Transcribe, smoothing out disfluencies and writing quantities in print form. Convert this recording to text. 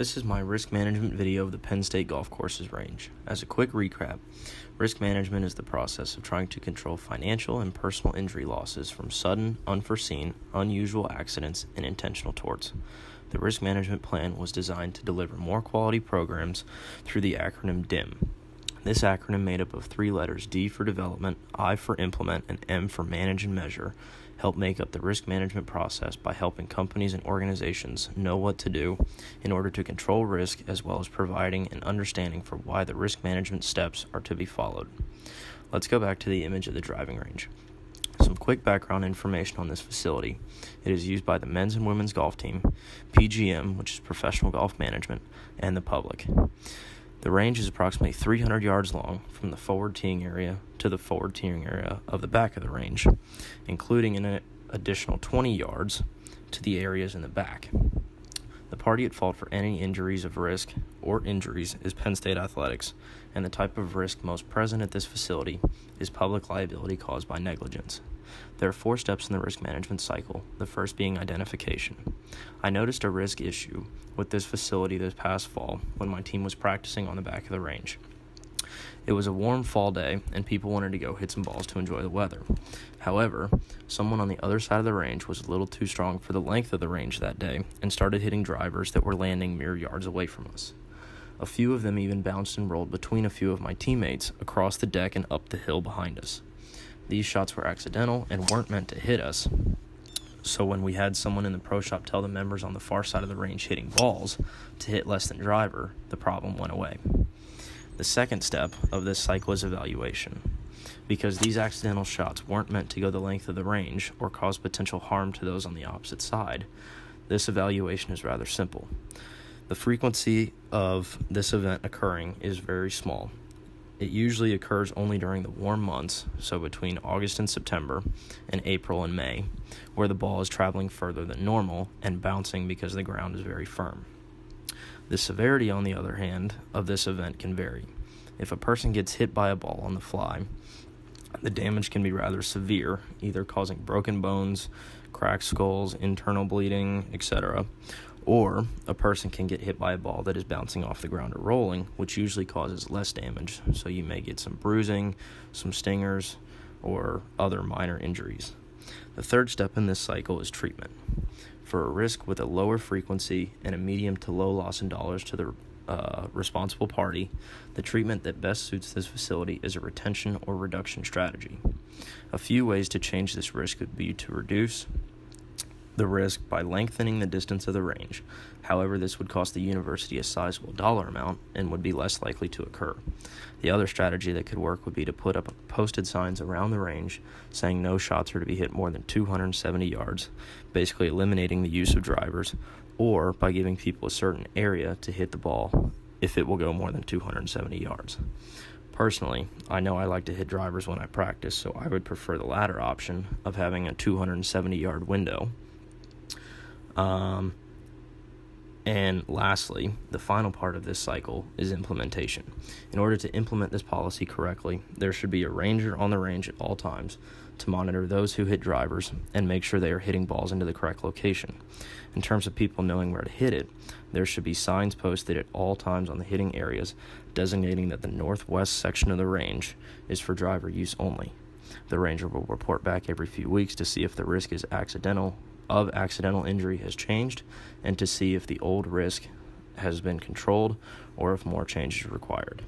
This is my risk management video of the Penn State Golf Courses range. As a quick recap, risk management is the process of trying to control financial and personal injury losses from sudden, unforeseen, unusual accidents and intentional torts. The risk management plan was designed to deliver more quality programs through the acronym DIM. This acronym, made up of three letters, D for development, I for implement, and M for manage and measure, help make up the risk management process by helping companies and organizations know what to do in order to control risk, as well as providing an understanding for why the risk management steps are to be followed. Let's go back to the image of the driving range. Some quick background information on this facility. It is used by the men's and women's golf team, PGM, which is professional golf management, and the public. The range is approximately 300 yards long from the forward teeing area to the forward teeing area of the back of the range, including an additional 20 yards to the areas in the back. The party at fault for any injuries of risk or injuries is Penn State Athletics, and the type of risk most present at this facility is public liability caused by negligence. There are 4 steps in the risk management cycle, the first being identification. I noticed a risk issue with this facility this past fall when my team was practicing on the back of the range. It was a warm fall day, and people wanted to go hit some balls to enjoy the weather. However, someone on the other side of the range was a little too strong for the length of the range that day and started hitting drivers that were landing mere yards away from us. A few of them even bounced and rolled between a few of my teammates across the deck and up the hill behind us. These shots were accidental and weren't meant to hit us. So when we had someone in the pro shop tell the members on the far side of the range hitting balls to hit less than driver, the problem went away. The second step of this cycle is evaluation. Because these accidental shots weren't meant to go the length of the range or cause potential harm to those on the opposite side, this evaluation is rather simple. The frequency of this event occurring is very small. It usually occurs only during the warm months, so between August and September, and April and May, where the ball is traveling further than normal and bouncing because the ground is very firm. The severity, on the other hand, of this event can vary. If a person gets hit by a ball on the fly, the damage can be rather severe, either causing broken bones, cracked skulls, internal bleeding, etc., or a person can get hit by a ball that is bouncing off the ground or rolling, which usually causes less damage, so you may get some bruising, some stingers, or other minor injuries. The third step in this cycle is treatment. For a risk with a lower frequency and a medium to low loss in dollars to the responsible party, the treatment that best suits this facility is a retention or reduction strategy. A few ways to change this risk would be to reduce the risk by lengthening the distance of the range. However, this would cost the university a sizable dollar amount and would be less likely to occur. The other strategy that could work would be to put up posted signs around the range saying no shots are to be hit more than 270 yards, basically eliminating the use of drivers, or by giving people a certain area to hit the ball if it will go more than 270 yards. Personally, I know I like to hit drivers when I practice, so I would prefer the latter option of having a 270-yard window. And lastly, the final part of this cycle is implementation. In order to implement this policy correctly, there should be a ranger on the range at all times to monitor those who hit drivers and make sure they are hitting balls into the correct location. In terms of people knowing where to hit it, there should be signs posted at all times on the hitting areas designating that the northwest section of the range is for driver use only. The ranger will report back every few weeks to see if the risk is accidental injury has changed and to see if the old risk has been controlled or if more change is required.